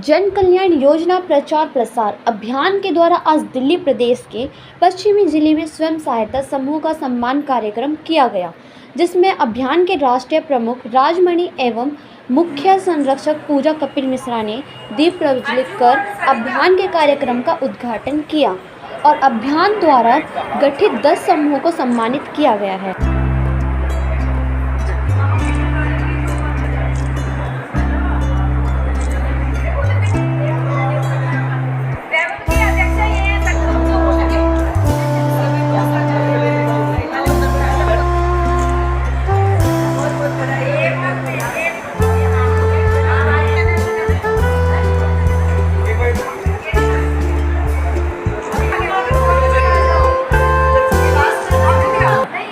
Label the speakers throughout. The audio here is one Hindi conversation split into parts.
Speaker 1: जन कल्याण योजना प्रचार प्रसार अभियान के द्वारा आज दिल्ली प्रदेश के पश्चिमी जिले में स्वयं सहायता समूह का सम्मान कार्यक्रम किया गया, जिसमें अभियान के राष्ट्रीय प्रमुख राजमणि एवं मुख्य संरक्षक पूजा कपिल मिश्रा ने दीप प्रज्वलित कर अभियान के कार्यक्रम का उद्घाटन किया और अभियान द्वारा गठित 10 समूहों को सम्मानित किया गया है।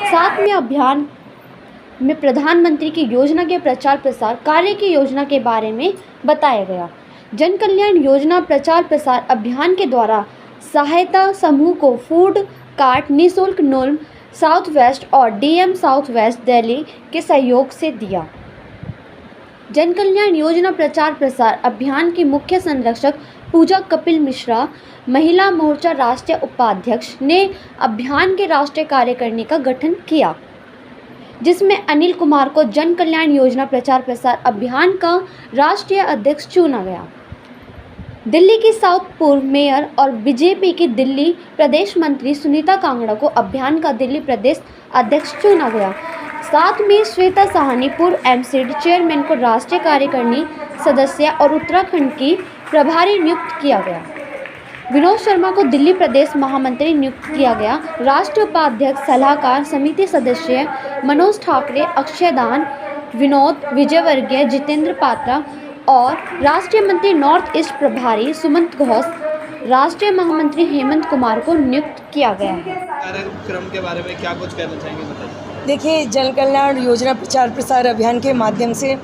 Speaker 1: साथ में अभियान में प्रधानमंत्री की योजना के प्रचार प्रसार कार्य की योजना के बारे में बताया गया। जन कल्याण योजना प्रचार प्रसार अभियान के द्वारा सहायता समूह को फूड कार्ट निःशुल्क नूल्म साउथ वेस्ट और डीएम साउथ वेस्ट दिल्ली के सहयोग से दिया। जन कल्याण योजना प्रचार प्रसार अभियान की मुख्य संरक्षक पूजा कपिल मिश्रा, महिला मोर्चा राष्ट्रीय उपाध्यक्ष ने अभियान के राष्ट्रीय कार्यकारिणी का गठन किया, जिसमें अनिल कुमार को जन कल्याण योजना प्रचार प्रसार अभियान का राष्ट्रीय अध्यक्ष चुना गया। दिल्ली की साउथ पूर्व मेयर और बीजेपी की दिल्ली प्रदेश मंत्री सुनीता कांगड़ा को अभियान का दिल्ली प्रदेश अध्यक्ष चुना गया। साथ में श्वेता साहनी पूर्व एमसीडी चेयरमैन को राष्ट्रीय कार्यकारिणी सदस्य और उत्तराखंड की प्रभारी नियुक्त किया गया। विनोद शर्मा को दिल्ली प्रदेश महामंत्री नियुक्त किया गया। राष्ट्रीय उपाध्यक्ष सलाहकार समिति सदस्य मनोज ठाकरे, अक्षय दान, विनोद विजयवर्गीय, जितेंद्र पात्रा और राष्ट्रीय मंत्री नॉर्थ ईस्ट प्रभारी सुमंत घोष, राष्ट्रीय महामंत्री हेमंत कुमार को नियुक्त किया गया है।
Speaker 2: कार्यक्रम के बारे में क्या कुछ कहना चाहेंगे, बताइए।
Speaker 3: देखिए, जन कल्याण योजना प्रचार प्रसार अभियान के माध्यम से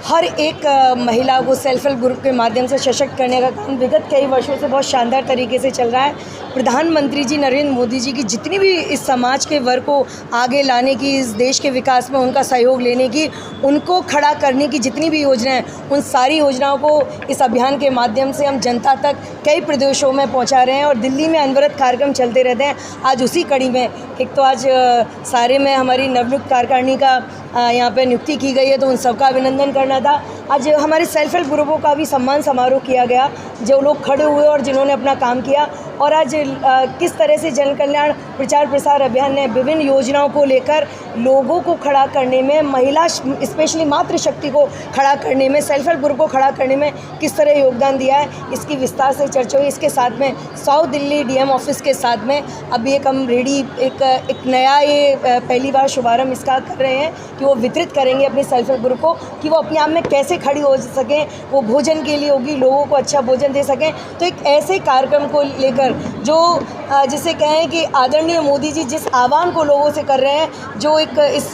Speaker 3: हर एक महिला को सेल्फ हेल्प ग्रुप के माध्यम से सशक्त करने का काम विगत कई वर्षों से बहुत शानदार तरीके से चल रहा है। प्रधानमंत्री जी नरेंद्र मोदी जी की जितनी भी इस समाज के वर्ग को आगे लाने की, इस देश के विकास में उनका सहयोग लेने की, उनको खड़ा करने की जितनी भी योजनाएं, उन सारी योजनाओं को इस अभियान के माध्यम से हम जनता तक कई प्रदेशों में पहुंचा रहे हैं और दिल्ली में अनवरत कार्यक्रम चलते रहते हैं। आज उसी कड़ी में एक तो आज सारे में हमारी नवनियुक्त कार्यकारिणी का यहाँ पे नियुक्ति की गई है, तो उन सबका अभिनंदन करना था। आज हमारे सेल्फ हेल्प ग्रुपों का भी सम्मान समारोह किया गया, जो लोग खड़े हुए और जिन्होंने अपना काम किया। और आज किस तरह से जन कल्याण प्रचार प्रसार अभियान ने विभिन्न योजनाओं को लेकर लोगों को खड़ा करने में, महिला स्पेशली मातृशक्ति को खड़ा करने में, सेल्फ हेल्प ग्रुप को खड़ा करने में किस तरह योगदान दिया है, इसकी विस्तार से चर्चा हुई। इसके साथ में साउथ दिल्ली डीएम ऑफिस के साथ में अभी एक हम रेडी एक नया ये पहली बार शुभारंभ इसका कर रहे हैं कि वो वितरित करेंगे अपनी सेल्फ हेल्प ग्रुप को कि वो अपने आप में कैसे खड़ी हो सकें, वो भोजन के लिए होगी, लोगों को अच्छा भोजन दे सकें। तो एक ऐसे कार्यक्रम को लेकर जो जिसे कहें कि आदरणीय मोदी जी जिस आह्वान को लोगों से कर रहे हैं, जो एक इस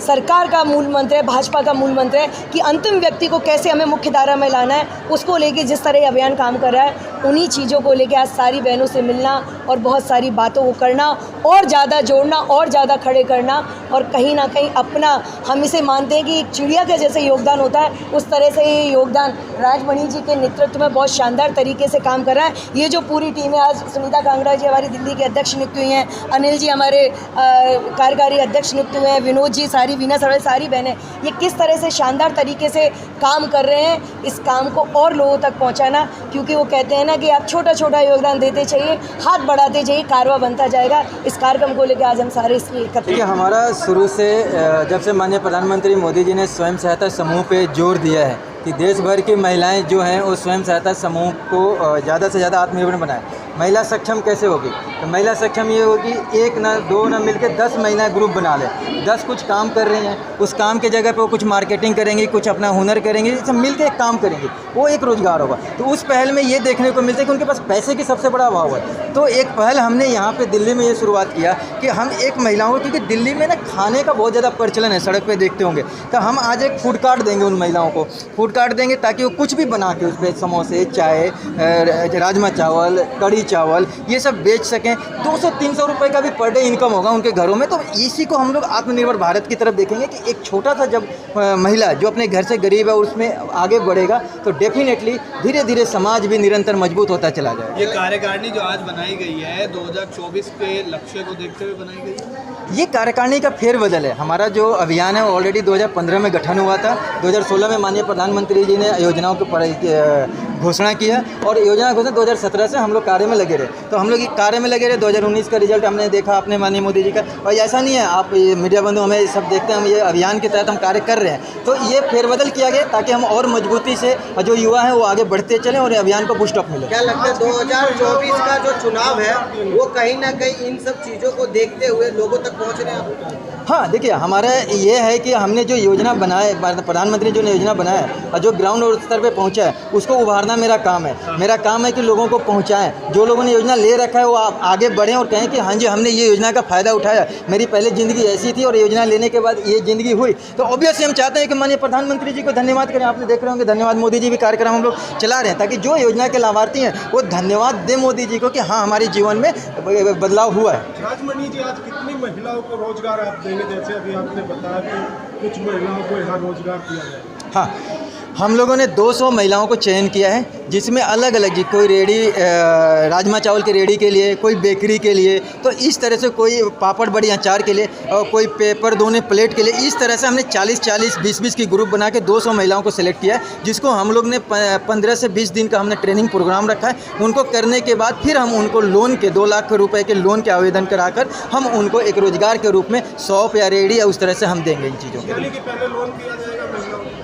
Speaker 3: सरकार का मूल मंत्र है, भाजपा का मूल मंत्र है कि अंतिम व्यक्ति को कैसे हमें मुख्य धारा में लाना है, उसको लेके जिस तरह ये अभियान काम कर रहा है, उन्हीं चीज़ों को लेके आज सारी बहनों से मिलना और बहुत सारी बातों को करना और ज़्यादा जोड़ना और ज़्यादा खड़े करना। और कहीं ना कहीं अपना हम इसे मानते हैं कि एक चिड़िया का जैसे योगदान होता है, उस तरह से ये योगदान राजमणि जी के नेतृत्व में बहुत शानदार तरीके से काम कर रहा है। ये जो पूरी टीम है, आज सुनीता कांगड़ा जी हमारी दिल्ली के अध्यक्ष नियुक्त हुई हैं, अनिल जी हमारे कार्यकारी अध्यक्ष नियुक्त हुए हैं, विनोद जी, सारी वीना सर, सारी बहनें, ये किस तरह से शानदार तरीके से काम कर रहे हैं। इस काम को और लोगों तक पहुँचाना, क्योंकि वो कहते हैं ना कि आप छोटा छोटा योगदान देते चाहिए, हाथ बढ़ाते जाइए, कारवा बनता जाएगा। इस कार्यक्रम को लेकर आज हम सारे इसमें एकत्रित।
Speaker 4: हमारा शुरू से जब से माननीय प्रधानमंत्री मोदी जी ने स्वयं सहायता समूह पे जोर दिया है कि देश भर की महिलाएं जो हैं वो स्वयं सहायता समूह को ज़्यादा से ज़्यादा आत्मनिर्भर बनाएं। महिला सक्षम कैसे होगी? तो महिला सक्षम ये होगी, एक ना दो ना मिलकर 10 महिलाएं ग्रुप बना लें, 10 कुछ काम कर रही हैं, उस काम के जगह पे वो कुछ मार्केटिंग करेंगी, कुछ अपना हुनर करेंगी, सब मिलकर एक काम करेंगी, वो एक रोज़गार होगा। तो उस पहल में ये देखने को मिलता है कि उनके पास पैसे की सबसे बड़ा अभाव है। तो एक पहल हमने यहाँ पे दिल्ली में ये शुरुआत किया कि हम एक महिलाओं को, क्योंकि दिल्ली में ना खाने का बहुत ज़्यादा प्रचलन है, सड़क पर देखते होंगे, तो हम आज एक फूड कार्ट देंगे उन महिलाओं को, फूड कार्ट देंगे ताकि वो कुछ भी बना के उस पर समोसे, चाय, राजमा चावल, कढ़ी चावल, ये सब बेच सकें। सकें। 200-300 रुपये का भी पर डे इनकम होगा उनके घरों में। तो इसी को हम लोग आत्मनिर्भर भारत की तरफ देखेंगे कि एक छोटा सा जब महिला जो अपने घर से गरीब है उसमें आगे बढ़ेगा तो डेफिनेटली धीरे धीरे समाज भी निरंतर मजबूत होता चला जाएगा।
Speaker 2: ये कार्यकारिणी जो आज बनाई गई है 2024 के लक्ष्य को देखते हुए बनाई गई है।
Speaker 4: ये कार्यकारिणी का फेरबदल है। हमारा जो अभियान है वो ऑलरेडी 2015 में गठन हुआ था। 2016 में माननीय प्रधानमंत्री जी ने योजनाओं की घोषणा किया और योजना घोषणा 2017 से हम लोग कार्य में लगे रहे। तो हम लोग कार्य में लगे रहे। 2019 का रिजल्ट हमने देखा अपने माननीय मोदी जी का। और ऐसा नहीं है, आप ये मीडिया बंधु हमें सब देखते हैं, हम ये अभियान के तहत हम कार्य कर रहे हैं। तो ये फेरबदल किया गया ताकि हम और मजबूती से जो युवा हैं वो आगे बढ़ते चलें और अभियान को बूस्ट अप मिले।
Speaker 5: क्या लगता है 2024 का जो चुनाव है वो कहीं ना कहीं इन सब चीज़ों को देखते हुए लोगों तक पहुँच रहे हैं?
Speaker 4: हाँ, देखिए हमारा ये है कि हमने जो योजना बनाए, प्रधानमंत्री जो योजना बनाया है और जो ग्राउंड स्तर पे पहुंचा है उसको उभारना मेरा काम है। मेरा काम है कि लोगों को पहुंचाएं। जो लोगों ने योजना ले रखा है वो आगे बढ़ें और कहें कि हाँ जी हमने ये योजना का फ़ायदा उठाया, मेरी पहले ज़िंदगी ऐसी थी और योजना लेने के बाद ये ज़िंदगी हुई। तो ऑब्वियसली हम चाहते हैं कि माननीय प्रधानमंत्री जी को धन्यवाद करें। आपने देख रहे होंगे धन्यवाद मोदी जी भी कार्यक्रम हम लोग चला रहे हैं ताकि जो योजना के लाभार्थी हैं वो धन्यवाद दें मोदी जी को कि हाँ हमारे जीवन में बदलाव हुआ है।
Speaker 6: राजमणि जी, आज कितनी महिलाओं को रोजगार आप देंगे? जैसे अभी आपने बताया कि कुछ महिलाओं को यहाँ रोजगार दिया जाए।
Speaker 4: हाँ, हम लोगों ने 200 महिलाओं को चयन किया है जिसमें अलग अलग जी, कोई रेडी राजमा चावल की रेडी के लिए, कोई बेकरी के लिए, तो इस तरह से कोई पापड़ बड़ी अचार के लिए और कोई पेपर धोने प्लेट के लिए। इस तरह से हमने 40-40, 20-20 की ग्रुप बना के 200 महिलाओं को सिलेक्ट किया है जिसको हम लोग ने 15 से 20 दिन का हमने ट्रेनिंग प्रोग्राम रखा है। उनको करने के बाद फिर हम उनको लोन के 2 लाख रुपए के लोन के आवेदन कराकर हम उनको एक रोजगार के रूप में शॉप या रेडी या उस तरह से हम देंगे इन चीज़ों के लिए।
Speaker 6: पहले लोन दिया जाएगा महिलाओं को?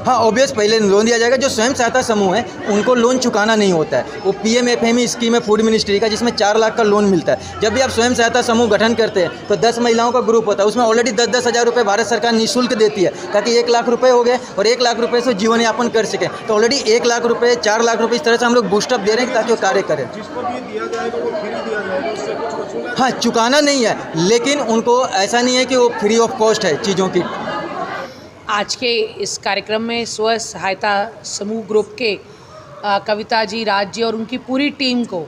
Speaker 4: हाँ, ऑब्वियस पहले लोन दिया जाएगा। जो स्वयं सहायता समूह है उनको लोन चुकाना नहीं होता है। वो PMFME स्कीम है फूड मिनिस्ट्री का जिसमें 4 लाख का लोन मिलता है। जब भी आप स्वयं सहायता समूह गठन करते हैं तो 10 महिलाओं का ग्रुप होता है, उसमें ऑलरेडी 10-10 हज़ार रुपये भारत सरकार निःशुल्क देती है ताकि 1 लाख रुपये हो गए और 1 लाख रुपये से जीवन यापन कर सकें। तो ऑलरेडी 1 लाख रुपये, 4 लाख रुपये इस तरह से हम लोग बूस्टअप दे रहे हैं ताकि वो कार्य करें।
Speaker 6: जिसको भी दिया जाएगा वो फ्री दिया जाएगा, उससे कुछ वसूला?
Speaker 4: हाँ, चुकाना नहीं है, लेकिन उनको ऐसा नहीं है कि वो फ्री ऑफ कॉस्ट है चीज़ों की।
Speaker 7: आज के इस कार्यक्रम में स्व सहायता समूह ग्रुप के कविता जी, राज जी और उनकी पूरी टीम को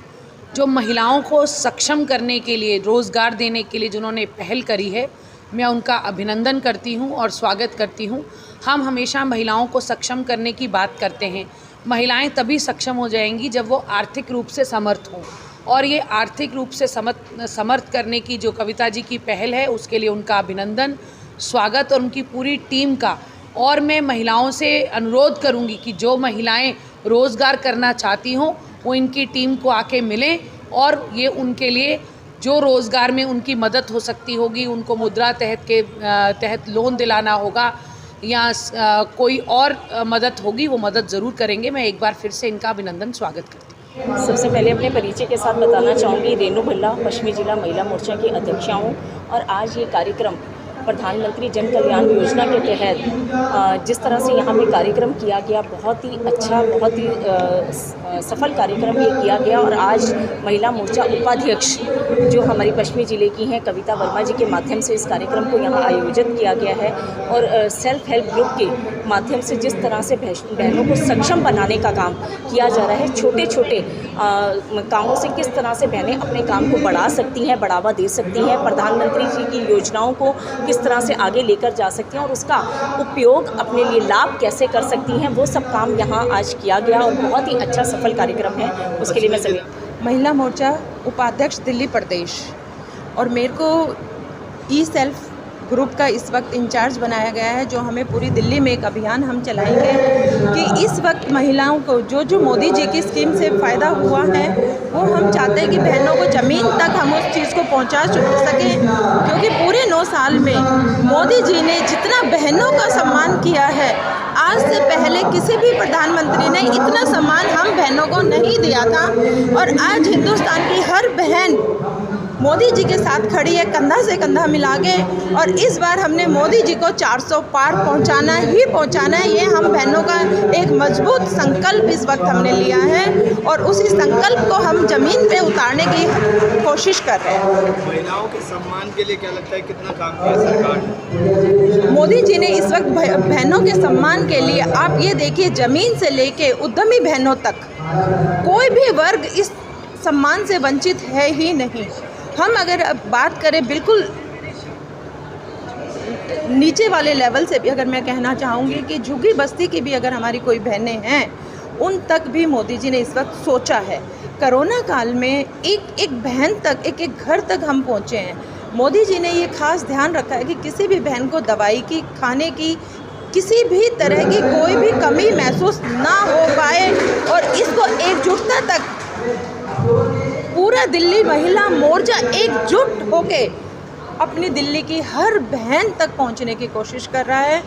Speaker 7: जो महिलाओं को सक्षम करने के लिए, रोज़गार देने के लिए जिन्होंने पहल करी है, मैं उनका अभिनंदन करती हूं और स्वागत करती हूं। हम हमेशा महिलाओं को सक्षम करने की बात करते हैं। महिलाएं तभी सक्षम हो जाएंगी जब वो आर्थिक रूप से समर्थ हों, और ये आर्थिक रूप से समर्थ करने की जो कविता जी की पहल है उसके लिए उनका अभिनंदन, स्वागत और उनकी पूरी टीम का। और मैं महिलाओं से अनुरोध करूंगी कि जो महिलाएं रोज़गार करना चाहती हों वो इनकी टीम को आके मिलें और ये उनके लिए जो रोज़गार में उनकी मदद हो सकती होगी, उनको मुद्रा तहत लोन दिलाना होगा या कोई और मदद होगी, वो मदद ज़रूर करेंगे। मैं एक बार फिर से इनका अभिनंदन, स्वागत करती हूँ।
Speaker 8: सबसे पहले अपने परिचय के साथ बताना चाहूँगी, रेणु भल्ला, पश्चिमी जिला महिला मोर्चा की अध्यक्षा हूँ और आज ये कार्यक्रम प्रधानमंत्री जन कल्याण योजना के तहत जिस तरह से यहाँ पे कार्यक्रम किया गया, बहुत ही अच्छा, बहुत ही सफल कार्यक्रम ये किया गया। और आज महिला मोर्चा उपाध्यक्ष जो हमारी पश्चिमी ज़िले की हैं कविता वर्मा जी के माध्यम से इस कार्यक्रम को यहाँ आयोजित किया गया है। और सेल्फ हेल्प ग्रुप के माध्यम से जिस तरह से बहनों को सक्षम बनाने का काम किया जा रहा है, छोटे छोटे कामों से किस तरह से बहनें अपने काम को बढ़ा सकती हैं, बढ़ावा दे सकती हैं, प्रधानमंत्री जी की योजनाओं को किस तरह से आगे लेकर जा सकती हैं और उसका उपयोग अपने लिए लाभ कैसे कर सकती हैं, वो सब काम यहाँ आज किया गया और बहुत ही अच्छा सफल कार्यक्रम है। उसके लिए मैं सभी
Speaker 9: महिला मोर्चा उपाध्यक्ष दिल्ली प्रदेश और मेरे को ई सेल्फ ग्रुप का इस वक्त इंचार्ज बनाया गया है, जो हमें पूरी दिल्ली में एक अभियान हम चलाएंगे कि इस वक्त महिलाओं को जो मोदी जी की स्कीम से फ़ायदा हुआ है वो हम चाहते हैं कि बहनों को ज़मीन तक हम उस चीज़ को पहुंचा सकें, क्योंकि पूरे 9 साल में मोदी जी ने जितना बहनों का सम्मान किया है, आज से पहले किसी भी प्रधानमंत्री ने इतना सम्मान हम बहनों को नहीं दिया था। और आज हिंदुस्तान की हर बहन मोदी जी के साथ खड़ी है, कंधा से कंधा मिला के। और इस बार हमने मोदी जी को 400 पार पहुंचाना ही पहुंचाना है, ये हम बहनों का एक मजबूत संकल्प इस वक्त हमने लिया है और उसी संकल्प को हम ज़मीन पे उतारने की कोशिश कर रहे हैं।
Speaker 2: महिलाओं के सम्मान के लिए क्या लगता है कितना काम किया सरकार ने?
Speaker 9: मोदी जी ने इस वक्त बहनों के सम्मान के लिए, आप ये देखिए, ज़मीन से लेके उद्यमी बहनों तक कोई भी वर्ग इस सम्मान से वंचित है ही नहीं। हम अगर अब बात करें बिल्कुल नीचे वाले लेवल से भी, अगर मैं कहना चाहूँगी कि झुग्गी बस्ती की भी अगर हमारी कोई बहनें हैं, उन तक भी मोदी जी ने इस वक्त सोचा है। कोरोना काल में एक एक बहन तक, एक एक घर तक हम पहुँचे हैं। मोदी जी ने ये खास ध्यान रखा है कि किसी भी बहन को दवाई की, खाने की, किसी भी तरह की कोई भी कमी महसूस ना हो पाए, और इसको एकजुटता तक पूरा दिल्ली महिला मोर्चा एकजुट होके अपनी दिल्ली की हर बहन तक पहुंचने की कोशिश कर रहा है।